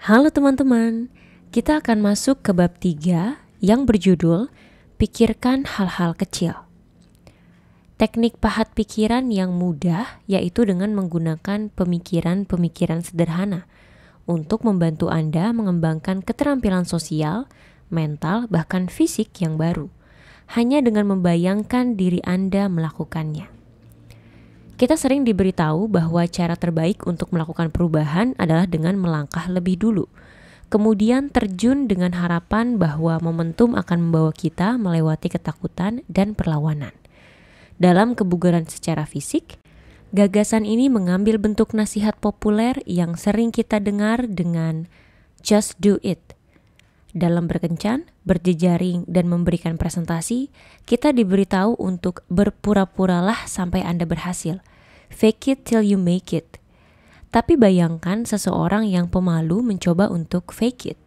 Halo teman-teman, kita akan masuk ke bab 3 yang berjudul Pikirkan Hal-hal Kecil. Teknik pahat pikiran yang mudah yaitu dengan menggunakan pemikiran-pemikiran sederhana untuk membantu Anda mengembangkan keterampilan sosial, mental, bahkan fisik yang baru, hanya dengan membayangkan diri Anda melakukannya. Kita sering diberitahu bahwa cara terbaik untuk melakukan perubahan adalah dengan melangkah lebih dulu. Kemudian terjun dengan harapan bahwa momentum akan membawa kita melewati ketakutan dan perlawanan. Dalam kebugaran secara fisik, gagasan ini mengambil bentuk nasihat populer yang sering kita dengar dengan "just do it". Dalam berkencan, berjejaring, dan memberikan presentasi, kita diberitahu untuk berpura-puralah sampai Anda berhasil. Fake it till you make it. Tapi bayangkan seseorang yang pemalu mencoba untuk fake it.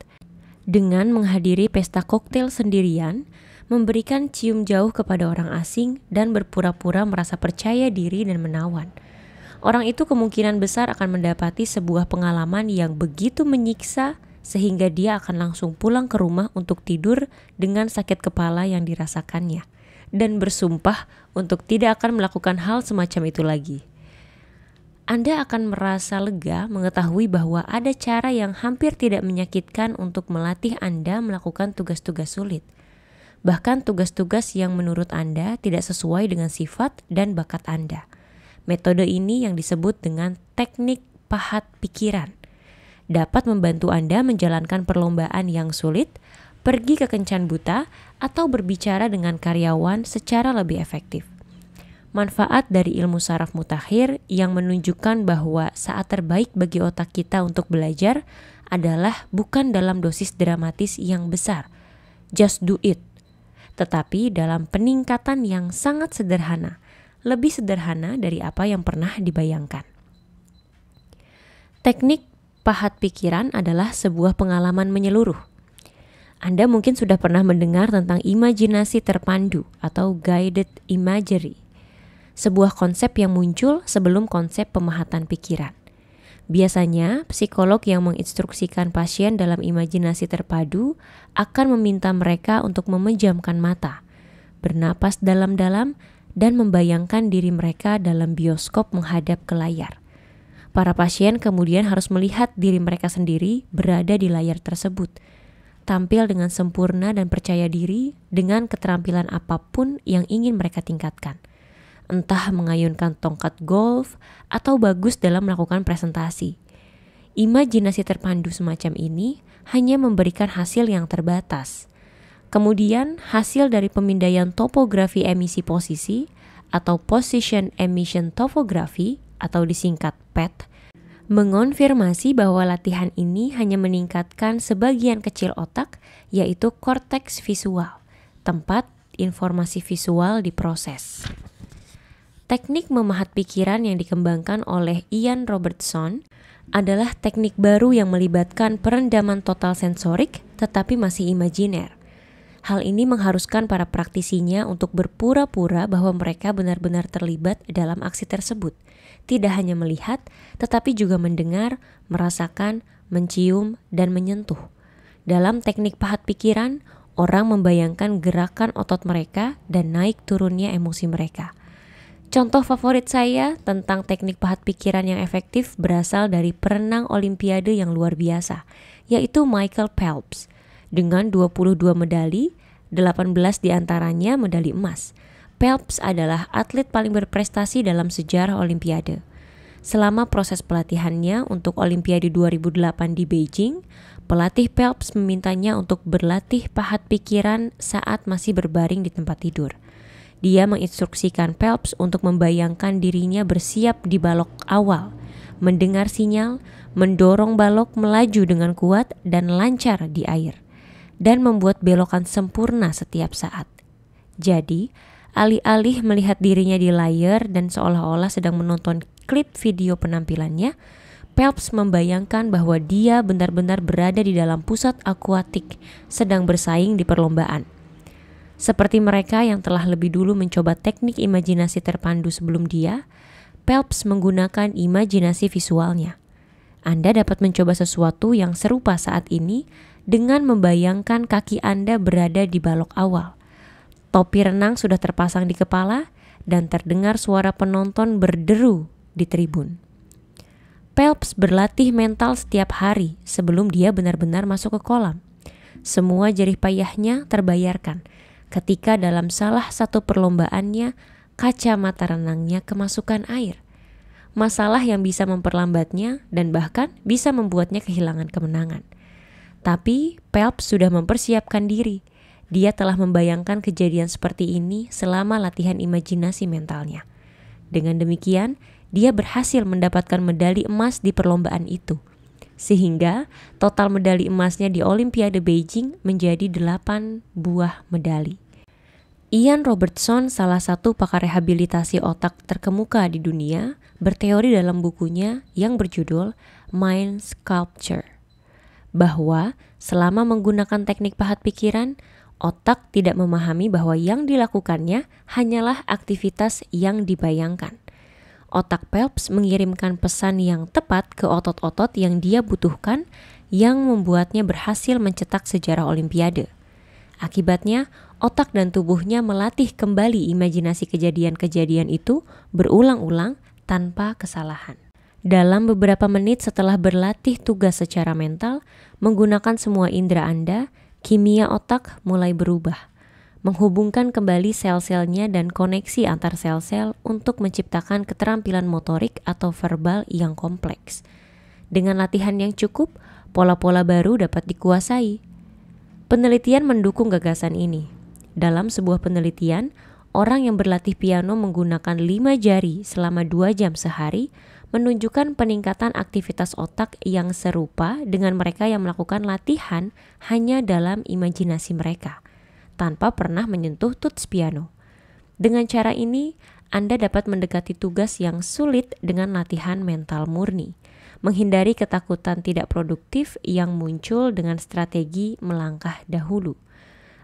Dengan menghadiri pesta koktail sendirian, memberikan cium jauh kepada orang asing, dan berpura-pura merasa percaya diri dan menawan. Orang itu kemungkinan besar akan mendapati sebuah pengalaman yang begitu menyiksa sehingga dia akan langsung pulang ke rumah untuk tidur dengan sakit kepala yang dirasakannya dan bersumpah untuk tidak akan melakukan hal semacam itu lagi. Anda akan merasa lega mengetahui bahwa ada cara yang hampir tidak menyakitkan untuk melatih Anda melakukan tugas-tugas sulit. Bahkan tugas-tugas yang menurut Anda tidak sesuai dengan sifat dan bakat Anda. Metode ini yang disebut dengan teknik pahat pikiran. Dapat membantu Anda menjalankan perlombaan yang sulit, pergi ke kencan buta, atau berbicara dengan karyawan secara lebih efektif. Manfaat dari ilmu saraf mutakhir yang menunjukkan bahwa saat terbaik bagi otak kita untuk belajar adalah bukan dalam dosis dramatis yang besar, just do it, tetapi dalam peningkatan yang sangat sederhana, lebih sederhana dari apa yang pernah dibayangkan. Teknik pahat pikiran adalah sebuah pengalaman menyeluruh. Anda mungkin sudah pernah mendengar tentang imajinasi terpandu atau guided imagery, sebuah konsep yang muncul sebelum konsep pemahatan pikiran. Biasanya, psikolog yang menginstruksikan pasien dalam imajinasi terpadu akan meminta mereka untuk memejamkan mata, bernapas dalam-dalam, dan membayangkan diri mereka dalam bioskop menghadap ke layar. Para pasien kemudian harus melihat diri mereka sendiri berada di layar tersebut, tampil dengan sempurna dan percaya diri dengan keterampilan apapun yang ingin mereka tingkatkan. Entah mengayunkan tongkat golf atau bagus dalam melakukan presentasi. Imajinasi terpandu semacam ini hanya memberikan hasil yang terbatas. Kemudian hasil dari pemindaian topografi emisi posisi atau Position Emission Topography atau disingkat PET mengonfirmasi bahwa latihan ini hanya meningkatkan sebagian kecil otak, yaitu korteks visual, tempat informasi visual diproses. Teknik memahat pikiran yang dikembangkan oleh Ian Robertson adalah teknik baru yang melibatkan perendaman total sensorik tetapi masih imajiner. Hal ini mengharuskan para praktisinya untuk berpura-pura bahwa mereka benar-benar terlibat dalam aksi tersebut. Tidak hanya melihat, tetapi juga mendengar, merasakan, mencium, dan menyentuh. Dalam teknik pahat pikiran, orang membayangkan gerakan otot mereka dan naik turunnya emosi mereka. Contoh favorit saya tentang teknik pahat pikiran yang efektif berasal dari perenang olimpiade yang luar biasa, yaitu Michael Phelps. Dengan 22 medali, 18 diantaranya medali emas. Phelps adalah atlet paling berprestasi dalam sejarah olimpiade. Selama proses pelatihannya untuk Olimpiade 2008 di Beijing, pelatih Phelps memintanya untuk berlatih pahat pikiran saat masih berbaring di tempat tidur. Dia menginstruksikan Phelps untuk membayangkan dirinya bersiap di balok awal, mendengar sinyal, mendorong balok melaju dengan kuat dan lancar di air, dan membuat belokan sempurna setiap saat. Jadi, alih-alih melihat dirinya di layar dan seolah-olah sedang menonton klip video penampilannya, Phelps membayangkan bahwa dia benar-benar berada di dalam pusat akuatik, sedang bersaing di perlombaan. Seperti mereka yang telah lebih dulu mencoba teknik imajinasi terpandu sebelum dia, Phelps menggunakan imajinasi visualnya. Anda dapat mencoba sesuatu yang serupa saat ini dengan membayangkan kaki Anda berada di balok awal. Topi renang sudah terpasang di kepala dan terdengar suara penonton berderu di tribun. Phelps berlatih mental setiap hari sebelum dia benar-benar masuk ke kolam. Semua jerih payahnya terbayarkan ketika dalam salah satu perlombaannya kacamata renangnya kemasukan air. Masalah yang bisa memperlambatnya dan bahkan bisa membuatnya kehilangan kemenangan. Tapi Phelps sudah mempersiapkan diri. Dia telah membayangkan kejadian seperti ini selama latihan imajinasi mentalnya. Dengan demikian, dia berhasil mendapatkan medali emas di perlombaan itu. Sehingga total medali emasnya di Olimpiade Beijing menjadi 8 buah medali. Ian Robertson, salah satu pakar rehabilitasi otak terkemuka di dunia, berteori dalam bukunya yang berjudul Mind Sculpture, bahwa selama menggunakan teknik pahat pikiran, otak tidak memahami bahwa yang dilakukannya hanyalah aktivitas yang dibayangkan. Otak Phelps mengirimkan pesan yang tepat ke otot-otot yang dia butuhkan, yang membuatnya berhasil mencetak sejarah Olimpiade. Akibatnya, otak dan tubuhnya melatih kembali imajinasi kejadian-kejadian itu berulang-ulang tanpa kesalahan. Dalam beberapa menit setelah berlatih tugas secara mental, menggunakan semua indera Anda, kimia otak mulai berubah, menghubungkan kembali sel-selnya dan koneksi antar sel-sel untuk menciptakan keterampilan motorik atau verbal yang kompleks. Dengan latihan yang cukup, pola-pola baru dapat dikuasai. Penelitian mendukung gagasan ini. Dalam sebuah penelitian, orang yang berlatih piano menggunakan 5 jari selama 2 jam sehari menunjukkan peningkatan aktivitas otak yang serupa dengan mereka yang melakukan latihan hanya dalam imajinasi mereka, tanpa pernah menyentuh tuts piano. Dengan cara ini, Anda dapat mendekati tugas yang sulit dengan latihan mental murni, menghindari ketakutan tidak produktif yang muncul dengan strategi melangkah dahulu.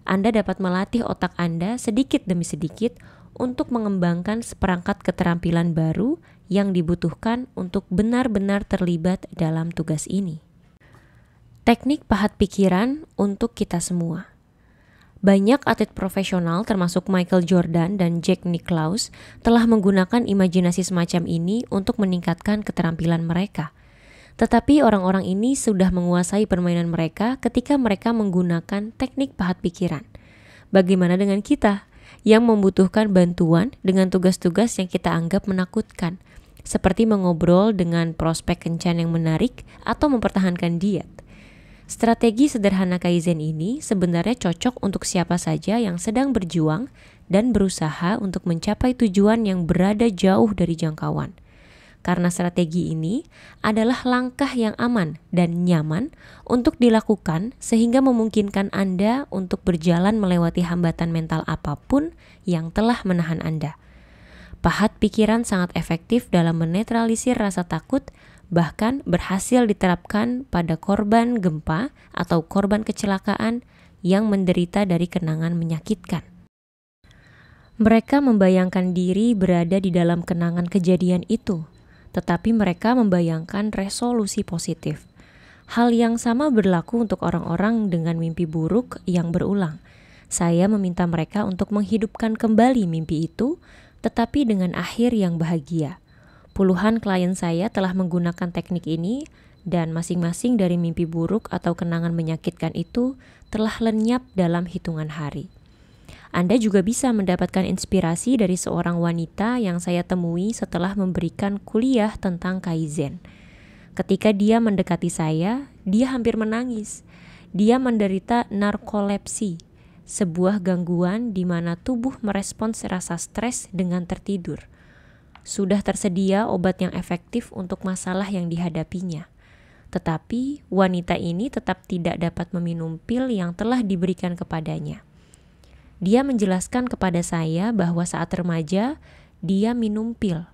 Anda dapat melatih otak Anda sedikit demi sedikit untuk mengembangkan seperangkat keterampilan baru yang dibutuhkan untuk benar-benar terlibat dalam tugas ini. Teknik pahat pikiran untuk kita semua. Banyak atlet profesional termasuk Michael Jordan dan Jack Nicklaus telah menggunakan imajinasi semacam ini untuk meningkatkan keterampilan mereka. Tetapi orang-orang ini sudah menguasai permainan mereka ketika mereka menggunakan teknik pahat pikiran. Bagaimana dengan kita yang membutuhkan bantuan dengan tugas-tugas yang kita anggap menakutkan, seperti mengobrol dengan prospek kencan yang menarik atau mempertahankan diet? Strategi sederhana Kaizen ini sebenarnya cocok untuk siapa saja yang sedang berjuang dan berusaha untuk mencapai tujuan yang berada jauh dari jangkauan. Karena strategi ini adalah langkah yang aman dan nyaman untuk dilakukan sehingga memungkinkan Anda untuk berjalan melewati hambatan mental apapun yang telah menahan Anda. Pahat pikiran sangat efektif dalam menetralisir rasa takut, bahkan berhasil diterapkan pada korban gempa atau korban kecelakaan yang menderita dari kenangan menyakitkan. Mereka membayangkan diri berada di dalam kenangan kejadian itu, tetapi mereka membayangkan resolusi positif. Hal yang sama berlaku untuk orang-orang dengan mimpi buruk yang berulang. Saya meminta mereka untuk menghidupkan kembali mimpi itu, tetapi dengan akhir yang bahagia. Puluhan klien saya telah menggunakan teknik ini dan masing-masing dari mimpi buruk atau kenangan menyakitkan itu telah lenyap dalam hitungan hari. Anda juga bisa mendapatkan inspirasi dari seorang wanita yang saya temui setelah memberikan kuliah tentang Kaizen. Ketika dia mendekati saya, dia hampir menangis. Dia menderita narkolepsi, sebuah gangguan di mana tubuh merespons rasa stres dengan tertidur. Sudah tersedia obat yang efektif untuk masalah yang dihadapinya. Tetapi wanita ini tetap tidak dapat meminum pil yang telah diberikan kepadanya. Dia menjelaskan kepada saya bahwa saat remaja, dia minum pil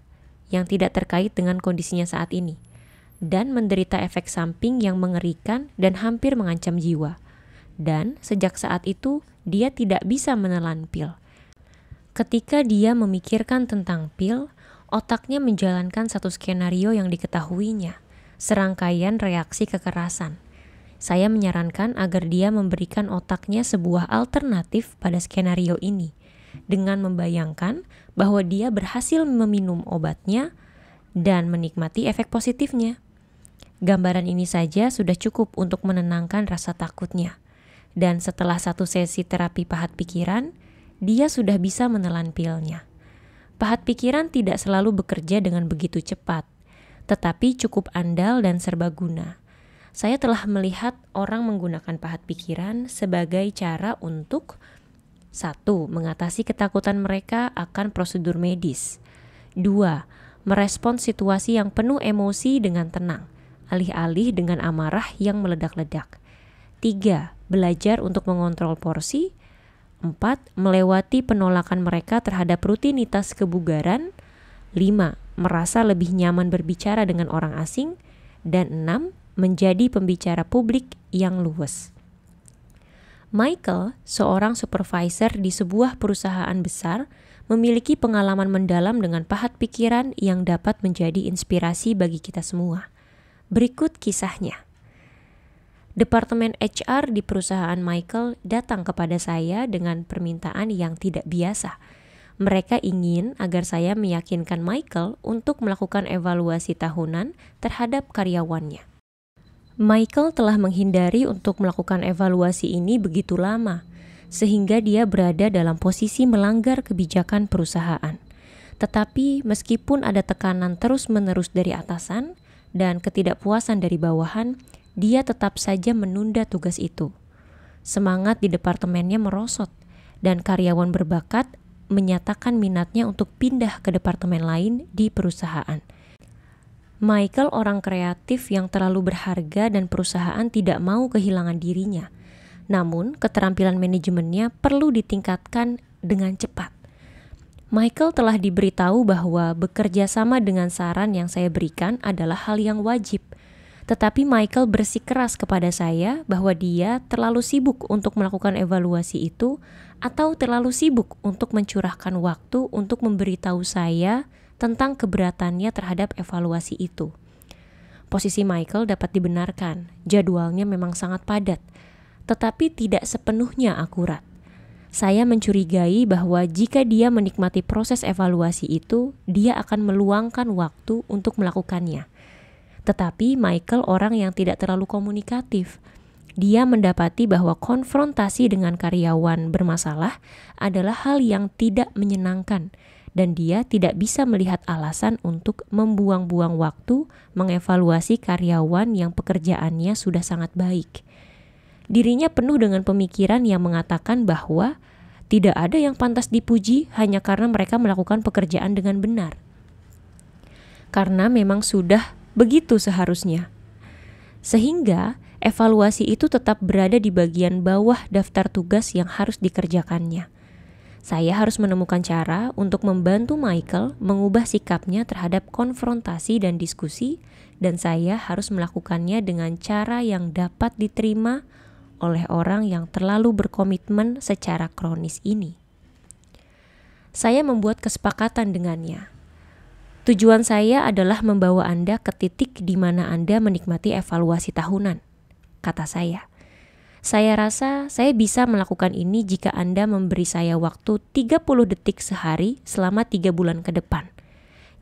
yang tidak terkait dengan kondisinya saat ini dan menderita efek samping yang mengerikan dan hampir mengancam jiwa. Dan sejak saat itu, dia tidak bisa menelan pil. Ketika dia memikirkan tentang pil, otaknya menjalankan satu skenario yang diketahuinya. serangkaian reaksi kekerasan. Saya menyarankan agar dia memberikan otaknya sebuah alternatif pada skenario ini, dengan membayangkan bahwa dia berhasil meminum obatnya dan menikmati efek positifnya. Gambaran ini saja sudah cukup untuk menenangkan rasa takutnya. Dan setelah satu sesi terapi pahat pikiran, dia sudah bisa menelan pilnya. Pahat pikiran tidak selalu bekerja dengan begitu cepat, tetapi cukup andal dan serbaguna. Saya telah melihat orang menggunakan pahat pikiran sebagai cara untuk 1. Mengatasi ketakutan mereka akan prosedur medis. 2. Merespons situasi yang penuh emosi dengan tenang, alih-alih dengan amarah yang meledak-ledak. 3. Belajar untuk mengontrol porsi. 4. Melewati penolakan mereka terhadap rutinitas kebugaran. 5. Merasa lebih nyaman berbicara dengan orang asing. Dan 6. Menjadi pembicara publik yang luwes. Michael, seorang supervisor di sebuah perusahaan besar, memiliki pengalaman mendalam dengan pahat pikiran yang dapat menjadi inspirasi bagi kita semua. Berikut kisahnya. Departemen HR di perusahaan Michael datang kepada saya dengan permintaan yang tidak biasa. Mereka ingin agar saya meyakinkan Michael untuk melakukan evaluasi tahunan terhadap karyawannya. Michael telah menghindari untuk melakukan evaluasi ini begitu lama, sehingga dia berada dalam posisi melanggar kebijakan perusahaan. Tetapi meskipun ada tekanan terus-menerus dari atasan dan ketidakpuasan dari bawahan, dia tetap saja menunda tugas itu. Semangat di departemennya merosot, dan karyawan berbakat menyatakan minatnya untuk pindah ke departemen lain di perusahaan. Michael orang kreatif yang terlalu berharga dan perusahaan tidak mau kehilangan dirinya. Namun, keterampilan manajemennya perlu ditingkatkan dengan cepat. Michael telah diberitahu bahwa bekerja sama dengan saran yang saya berikan adalah hal yang wajib. Tetapi Michael bersikeras kepada saya bahwa dia terlalu sibuk untuk melakukan evaluasi itu atau terlalu sibuk untuk mencurahkan waktu untuk memberitahu saya tentang keberatannya terhadap evaluasi itu. Posisi Michael dapat dibenarkan, jadwalnya memang sangat padat, tetapi tidak sepenuhnya akurat. Saya mencurigai bahwa jika dia menikmati proses evaluasi itu, dia akan meluangkan waktu untuk melakukannya. Tetapi Michael orang yang tidak terlalu komunikatif. Dia mendapati bahwa konfrontasi dengan karyawan bermasalah adalah hal yang tidak menyenangkan, dan dia tidak bisa melihat alasan untuk membuang-buang waktu mengevaluasi karyawan yang pekerjaannya sudah sangat baik. Dirinya penuh dengan pemikiran yang mengatakan bahwa tidak ada yang pantas dipuji hanya karena mereka melakukan pekerjaan dengan benar. Karena memang sudah begitu seharusnya. Sehingga evaluasi itu tetap berada di bagian bawah daftar tugas yang harus dikerjakannya. Saya harus menemukan cara untuk membantu Michael mengubah sikapnya terhadap konfrontasi dan diskusi, dan saya harus melakukannya dengan cara yang dapat diterima oleh orang yang terlalu berkomitmen secara kronis ini. Saya membuat kesepakatan dengannya. Tujuan saya adalah membawa Anda ke titik di mana Anda menikmati evaluasi tahunan, kata saya. Saya rasa saya bisa melakukan ini jika Anda memberi saya waktu 30 detik sehari selama 3 bulan ke depan.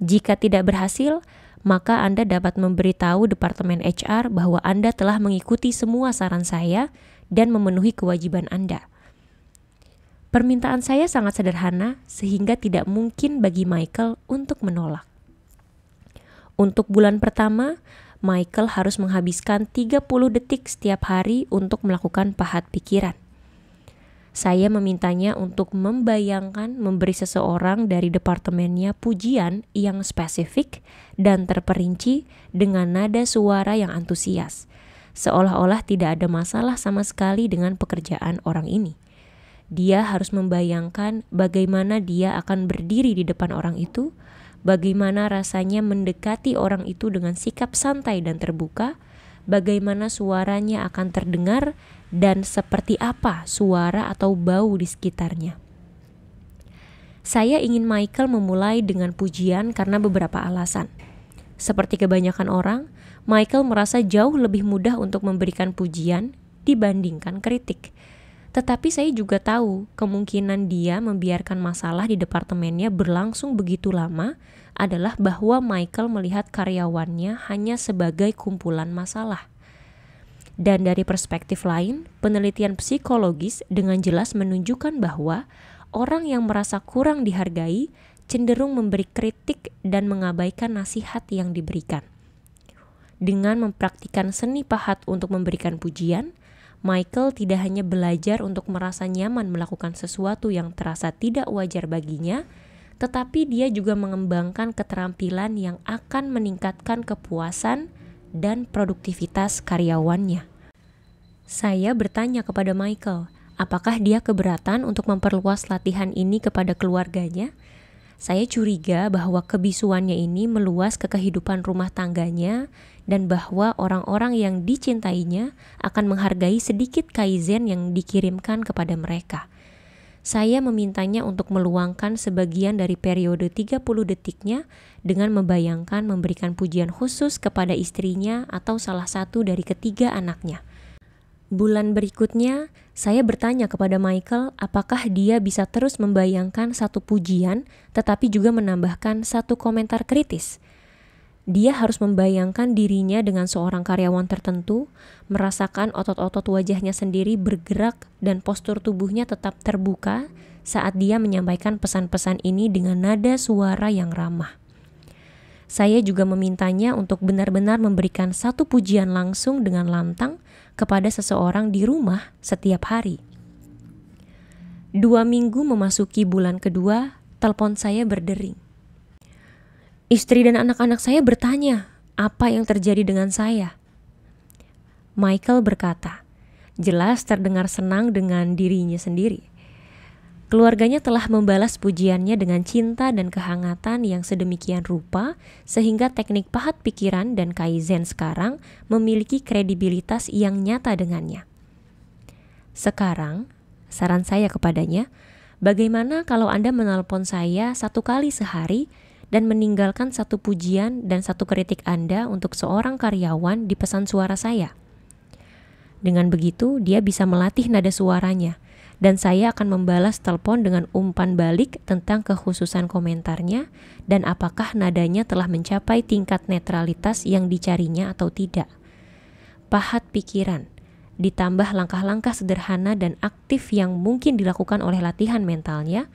Jika tidak berhasil, maka Anda dapat memberitahu Departemen HR bahwa Anda telah mengikuti semua saran saya dan memenuhi kewajiban Anda. Permintaan saya sangat sederhana sehingga tidak mungkin bagi Michael untuk menolak. Untuk bulan pertama, Michael harus menghabiskan 30 detik setiap hari untuk melakukan pahat pikiran. Saya memintanya untuk membayangkan memberi seseorang dari departemennya pujian yang spesifik dan terperinci dengan nada suara yang antusias, seolah-olah tidak ada masalah sama sekali dengan pekerjaan orang ini. Dia harus membayangkan bagaimana dia akan berdiri di depan orang itu, bagaimana rasanya mendekati orang itu dengan sikap santai dan terbuka, bagaimana suaranya akan terdengar, dan seperti apa suara atau bau di sekitarnya. Saya ingin Michael memulai dengan pujian karena beberapa alasan. Seperti kebanyakan orang, Michael merasa jauh lebih mudah untuk memberikan pujian dibandingkan kritik. Tetapi saya juga tahu kemungkinan dia membiarkan masalah di departemennya berlangsung begitu lama adalah bahwa Michael melihat karyawannya hanya sebagai kumpulan masalah. Dan dari perspektif lain, penelitian psikologis dengan jelas menunjukkan bahwa orang yang merasa kurang dihargai cenderung memberi kritik dan mengabaikan nasihat yang diberikan. Dengan mempraktikkan seni pahat untuk memberikan pujian, Michael tidak hanya belajar untuk merasa nyaman melakukan sesuatu yang terasa tidak wajar baginya, tetapi dia juga mengembangkan keterampilan yang akan meningkatkan kepuasan dan produktivitas karyawannya. Saya bertanya kepada Michael, apakah dia keberatan untuk memperluas latihan ini kepada keluarganya? Saya curiga bahwa kebisuannya ini meluas ke kehidupan rumah tangganya dan bahwa orang-orang yang dicintainya akan menghargai sedikit kaizen yang dikirimkan kepada mereka. Saya memintanya untuk meluangkan sebagian dari periode 30 detiknya dengan membayangkan memberikan pujian khusus kepada istrinya atau salah satu dari ketiga anaknya. Bulan berikutnya, saya bertanya kepada Michael apakah dia bisa terus membayangkan satu pujian tetapi juga menambahkan satu komentar kritis. Dia harus membayangkan dirinya dengan seorang karyawan tertentu, merasakan otot-otot wajahnya sendiri bergerak dan postur tubuhnya tetap terbuka saat dia menyampaikan pesan-pesan ini dengan nada suara yang ramah. Saya juga memintanya untuk benar-benar memberikan satu pujian langsung dengan lantang kepada seseorang di rumah setiap hari. 2 minggu memasuki bulan kedua, telepon saya berdering. Istri dan anak-anak saya bertanya, apa yang terjadi dengan saya? Michael berkata, jelas terdengar senang dengan dirinya sendiri. Keluarganya telah membalas pujiannya dengan cinta dan kehangatan yang sedemikian rupa sehingga teknik pahat pikiran dan kaizen sekarang memiliki kredibilitas yang nyata dengannya. Sekarang, saran saya kepadanya, bagaimana kalau Anda menelpon saya 1 kali sehari dan meninggalkan 1 pujian dan 1 kritik Anda untuk seorang karyawan di pesan suara saya? Dengan begitu, dia bisa melatih nada suaranya, dan saya akan membalas telepon dengan umpan balik tentang kekhususan komentarnya dan apakah nadanya telah mencapai tingkat netralitas yang dicarinya atau tidak. Pahat pikiran, ditambah langkah-langkah sederhana dan aktif yang mungkin dilakukan oleh latihan mentalnya,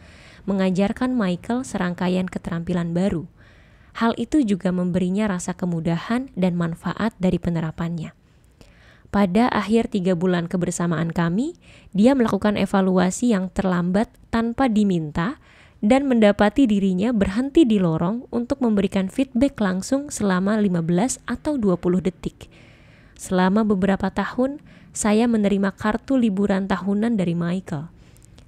mengajarkan Michael serangkaian keterampilan baru. Hal itu juga memberinya rasa kemudahan dan manfaat dari penerapannya. Pada akhir 3 bulan kebersamaan kami, dia melakukan evaluasi yang terlambat tanpa diminta dan mendapati dirinya berhenti di lorong untuk memberikan feedback langsung selama 15 atau 20 detik. Selama beberapa tahun, saya menerima kartu liburan tahunan dari Michael.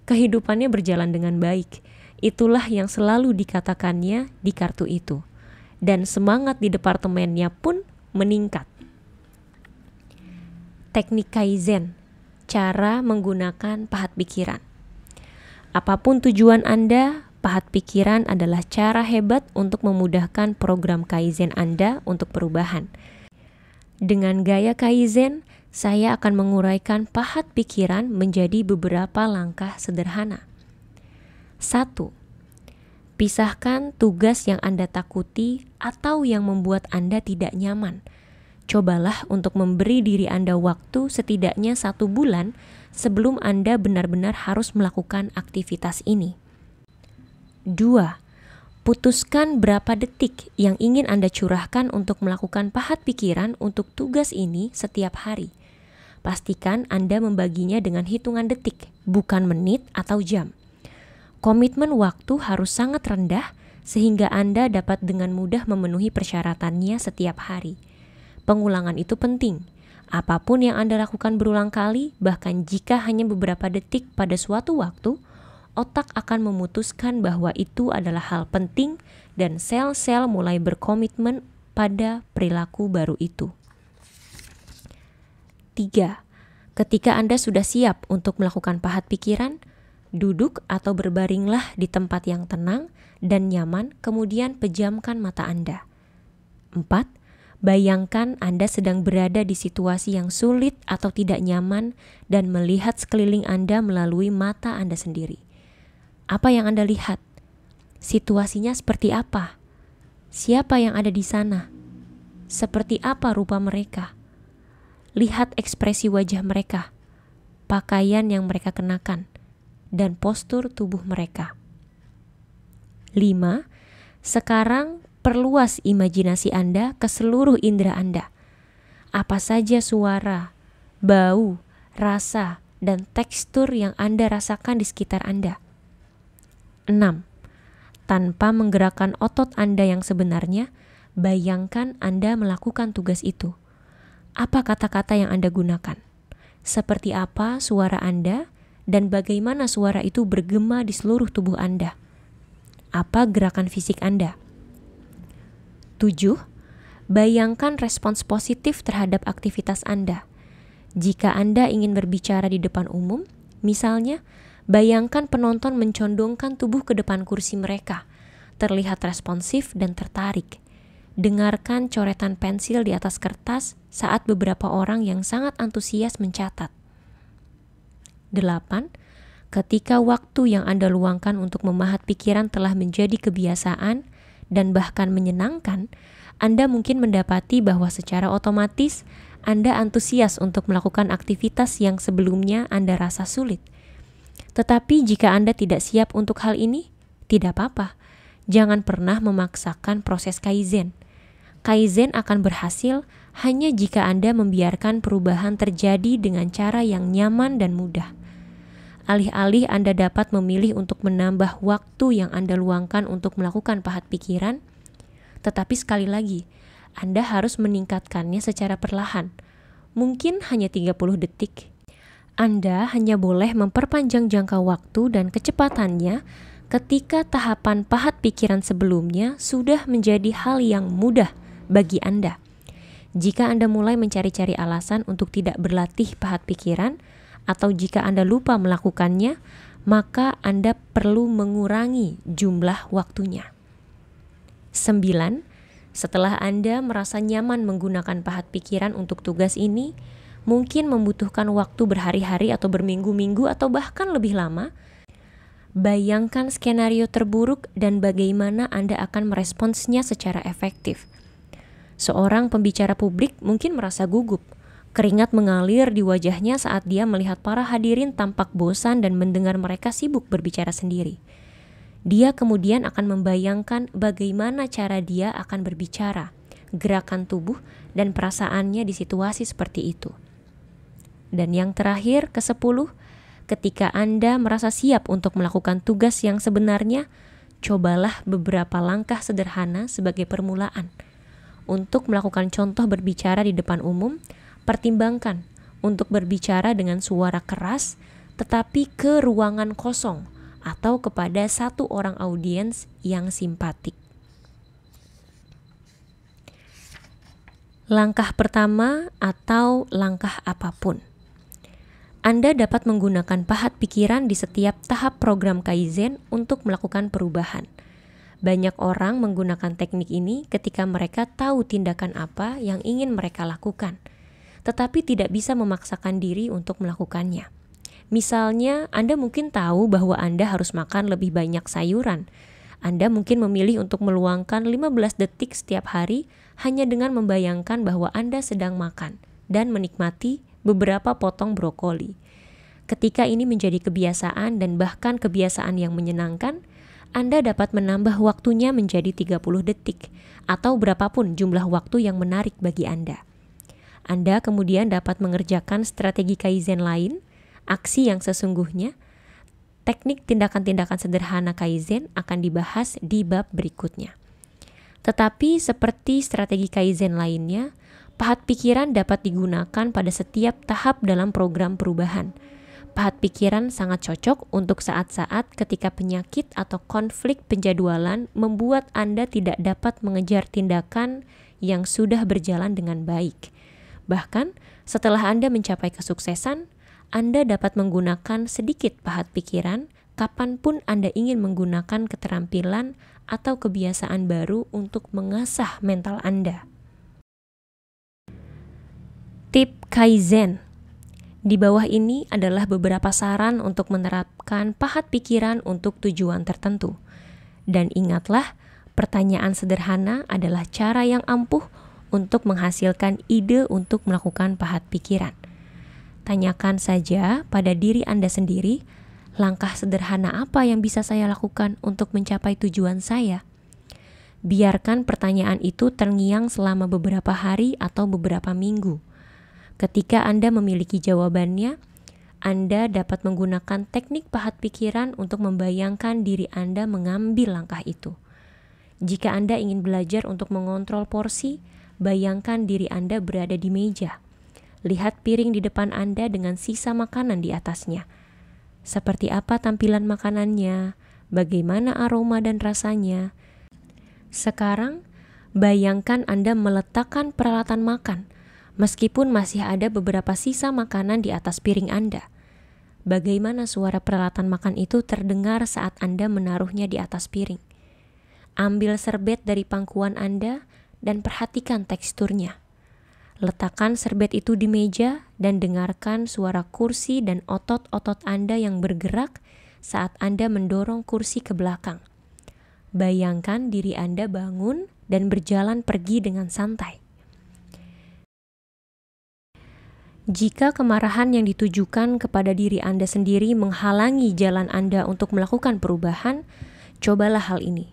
Kehidupannya berjalan dengan baik. Itulah yang selalu dikatakannya di kartu itu. Dan semangat di departemennya pun meningkat. Teknik kaizen, cara menggunakan pahat pikiran. Apapun tujuan Anda, pahat pikiran adalah cara hebat untuk memudahkan program kaizen Anda untuk perubahan. Dengan gaya kaizen, saya akan menguraikan pahat pikiran menjadi beberapa langkah sederhana. 1. Pisahkan tugas yang Anda takuti atau yang membuat Anda tidak nyaman. Cobalah untuk memberi diri Anda waktu setidaknya 1 bulan sebelum Anda benar-benar harus melakukan aktivitas ini. 2. Putuskan berapa detik yang ingin Anda curahkan untuk melakukan pahat pikiran untuk tugas ini setiap hari. Pastikan Anda membaginya dengan hitungan detik, bukan menit atau jam. Komitmen waktu harus sangat rendah sehingga Anda dapat dengan mudah memenuhi persyaratannya setiap hari. Pengulangan itu penting. Apapun yang Anda lakukan berulang kali, bahkan jika hanya beberapa detik pada suatu waktu, otak akan memutuskan bahwa itu adalah hal penting dan sel-sel mulai berkomitmen pada perilaku baru itu. 3. Ketika Anda sudah siap untuk melakukan pahat pikiran, duduk atau berbaringlah di tempat yang tenang dan nyaman, kemudian pejamkan mata Anda. 4. Bayangkan Anda sedang berada di situasi yang sulit atau tidak nyaman dan melihat sekeliling Anda melalui mata Anda sendiri. Apa yang Anda lihat? Situasinya seperti apa? Siapa yang ada di sana? Seperti apa rupa mereka? Lihat ekspresi wajah mereka, pakaian yang mereka kenakan, dan postur tubuh mereka. 5. Sekarang perluas imajinasi Anda ke seluruh indera Anda. Apa saja suara, bau, rasa, dan tekstur yang Anda rasakan di sekitar Anda. 6. Tanpa menggerakkan otot Anda yang sebenarnya, bayangkan Anda melakukan tugas itu. Apa kata-kata yang Anda gunakan? Seperti apa suara Anda, dan bagaimana suara itu bergema di seluruh tubuh Anda? Apa gerakan fisik Anda? 7. Bayangkan respons positif terhadap aktivitas Anda. Jika Anda ingin berbicara di depan umum, misalnya, bayangkan penonton mencondongkan tubuh ke depan kursi mereka, terlihat responsif dan tertarik. Dengarkan coretan pensil di atas kertas saat beberapa orang yang sangat antusias mencatat. 8. Ketika waktu yang Anda luangkan untuk memahat pikiran telah menjadi kebiasaan dan bahkan menyenangkan, Anda mungkin mendapati bahwa secara otomatis Anda antusias untuk melakukan aktivitas yang sebelumnya Anda rasa sulit. Tetapi jika Anda tidak siap untuk hal ini, tidak apa-apa. Jangan pernah memaksakan proses Kaizen. Kaizen akan berhasil hanya jika Anda membiarkan perubahan terjadi dengan cara yang nyaman dan mudah. Alih-alih Anda dapat memilih untuk menambah waktu yang Anda luangkan untuk melakukan pahat pikiran, tetapi sekali lagi, Anda harus meningkatkannya secara perlahan. Mungkin hanya 30 detik. Anda hanya boleh memperpanjang jangka waktu dan kecepatannya ketika tahapan pahat pikiran sebelumnya sudah menjadi hal yang mudah bagi Anda. Jika Anda mulai mencari-cari alasan untuk tidak berlatih pahat pikiran, atau jika Anda lupa melakukannya, maka Anda perlu mengurangi jumlah waktunya. 9. Setelah Anda merasa nyaman menggunakan pahat pikiran untuk tugas ini, mungkin membutuhkan waktu berhari-hari atau berminggu-minggu atau bahkan lebih lama. Bayangkan skenario terburuk dan bagaimana Anda akan meresponsnya secara efektif. Seorang pembicara publik mungkin merasa gugup. Keringat mengalir di wajahnya saat dia melihat para hadirin tampak bosan dan mendengar mereka sibuk berbicara sendiri. Dia kemudian akan membayangkan bagaimana cara dia akan berbicara, gerakan tubuh, dan perasaannya di situasi seperti itu. Dan yang terakhir, ke-10, ketika Anda merasa siap untuk melakukan tugas yang sebenarnya, cobalah beberapa langkah sederhana sebagai permulaan. Untuk melakukan contoh berbicara di depan umum, pertimbangkan untuk berbicara dengan suara keras tetapi ke ruangan kosong atau kepada satu orang audiens yang simpatik. Langkah pertama atau langkah apapun. Anda dapat menggunakan pahat pikiran di setiap tahap program Kaizen untuk melakukan perubahan. Banyak orang menggunakan teknik ini ketika mereka tahu tindakan apa yang ingin mereka lakukan, tetapi tidak bisa memaksakan diri untuk melakukannya. Misalnya, Anda mungkin tahu bahwa Anda harus makan lebih banyak sayuran. Anda mungkin memilih untuk meluangkan 15 detik setiap hari hanya dengan membayangkan bahwa Anda sedang makan dan menikmati beberapa potong brokoli. Ketika ini menjadi kebiasaan dan bahkan kebiasaan yang menyenangkan, Anda dapat menambah waktunya menjadi 30 detik atau berapapun jumlah waktu yang menarik bagi Anda. Anda kemudian dapat mengerjakan strategi Kaizen lain, aksi yang sesungguhnya. Teknik tindakan-tindakan sederhana Kaizen akan dibahas di bab berikutnya. Tetapi seperti strategi Kaizen lainnya, pahat pikiran dapat digunakan pada setiap tahap dalam program perubahan. Pahat pikiran sangat cocok untuk saat-saat ketika penyakit atau konflik penjadwalan membuat Anda tidak dapat mengejar tindakan yang sudah berjalan dengan baik. Bahkan, setelah Anda mencapai kesuksesan, Anda dapat menggunakan sedikit pahat pikiran kapanpun Anda ingin menggunakan keterampilan atau kebiasaan baru untuk mengasah mental Anda. Tip Kaizen. Di bawah ini adalah beberapa saran untuk menerapkan pahat pikiran untuk tujuan tertentu. Dan ingatlah, pertanyaan sederhana adalah cara yang ampuh untuk menghasilkan ide untuk melakukan pahat pikiran. Tanyakan saja pada diri Anda sendiri, langkah sederhana apa yang bisa saya lakukan untuk mencapai tujuan saya? Biarkan pertanyaan itu terngiang selama beberapa hari atau beberapa minggu. Ketika Anda memiliki jawabannya, Anda dapat menggunakan teknik pahat pikiran untuk membayangkan diri Anda mengambil langkah itu. Jika Anda ingin belajar untuk mengontrol porsi, bayangkan diri Anda berada di meja. Lihat piring di depan Anda dengan sisa makanan di atasnya. Seperti apa tampilan makanannya, bagaimana aroma dan rasanya. Sekarang, bayangkan Anda meletakkan peralatan makan, meskipun masih ada beberapa sisa makanan di atas piring Anda. Bagaimana suara peralatan makan itu terdengar saat Anda menaruhnya di atas piring? Ambil serbet dari pangkuan Anda dan perhatikan teksturnya. Letakkan serbet itu di meja dan dengarkan suara kursi dan otot-otot Anda yang bergerak saat Anda mendorong kursi ke belakang. Bayangkan diri Anda bangun dan berjalan pergi dengan santai. Jika kemarahan yang ditujukan kepada diri Anda sendiri menghalangi jalan Anda untuk melakukan perubahan, cobalah hal ini.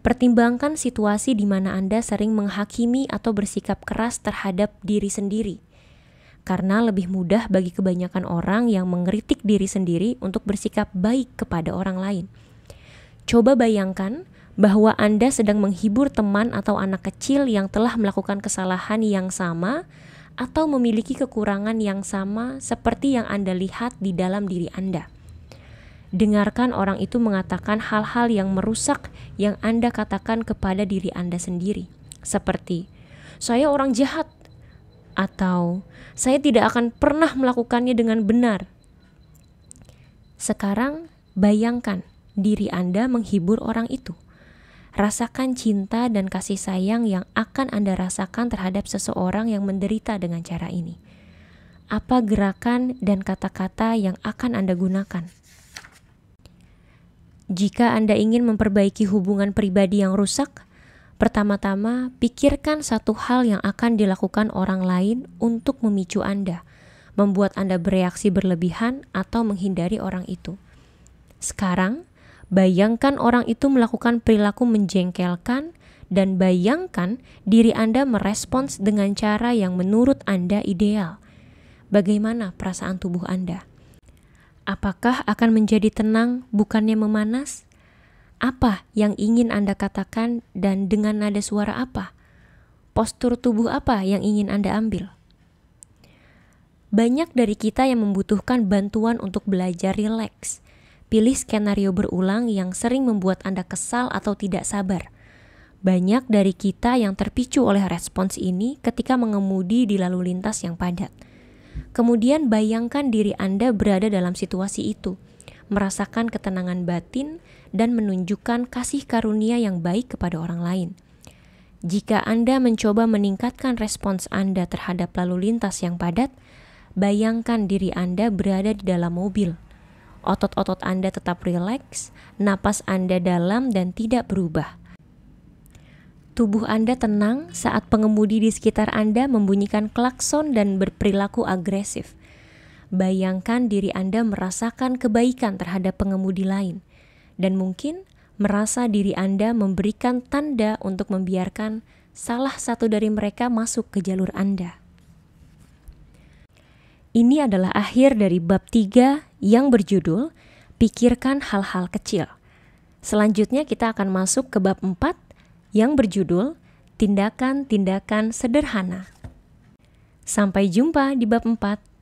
Pertimbangkan situasi di mana Anda sering menghakimi atau bersikap keras terhadap diri sendiri. Karena lebih mudah bagi kebanyakan orang yang mengkritik diri sendiri untuk bersikap baik kepada orang lain. Coba bayangkan bahwa Anda sedang menghibur teman atau anak kecil yang telah melakukan kesalahan yang sama atau memiliki kekurangan yang sama seperti yang Anda lihat di dalam diri Anda. Dengarkan orang itu mengatakan hal-hal yang merusak yang Anda katakan kepada diri Anda sendiri. Seperti, saya orang jahat. Atau, saya tidak akan pernah melakukannya dengan benar. Sekarang, bayangkan diri Anda menghibur orang itu. Rasakan cinta dan kasih sayang yang akan Anda rasakan terhadap seseorang yang menderita dengan cara ini. Apa gerakan dan kata-kata yang akan Anda gunakan? Jika Anda ingin memperbaiki hubungan pribadi yang rusak, pertama-tama pikirkan satu hal yang akan dilakukan orang lain untuk memicu Anda, membuat Anda bereaksi berlebihan atau menghindari orang itu. Sekarang, bayangkan orang itu melakukan perilaku menjengkelkan dan bayangkan diri Anda merespons dengan cara yang menurut Anda ideal. Bagaimana perasaan tubuh Anda? Apakah akan menjadi tenang bukannya memanas? Apa yang ingin Anda katakan dan dengan nada suara apa? Postur tubuh apa yang ingin Anda ambil? Banyak dari kita yang membutuhkan bantuan untuk belajar rileks. Pilih skenario berulang yang sering membuat Anda kesal atau tidak sabar. Banyak dari kita yang terpicu oleh respons ini ketika mengemudi di lalu lintas yang padat. Kemudian bayangkan diri Anda berada dalam situasi itu, merasakan ketenangan batin dan menunjukkan kasih karunia yang baik kepada orang lain. Jika Anda mencoba meningkatkan respons Anda terhadap lalu lintas yang padat, bayangkan diri Anda berada di dalam mobil. Otot-otot Anda tetap rileks, napas Anda dalam dan tidak berubah. Tubuh Anda tenang saat pengemudi di sekitar Anda membunyikan klakson dan berperilaku agresif. Bayangkan diri Anda merasakan kebaikan terhadap pengemudi lain, dan mungkin merasa diri Anda memberikan tanda untuk membiarkan salah satu dari mereka masuk ke jalur Anda. Ini adalah akhir dari bab 3 yang berjudul Pikirkan Hal-hal Kecil. Selanjutnya kita akan masuk ke bab 4 yang berjudul Tindakan-tindakan Sederhana. Sampai jumpa di bab 4.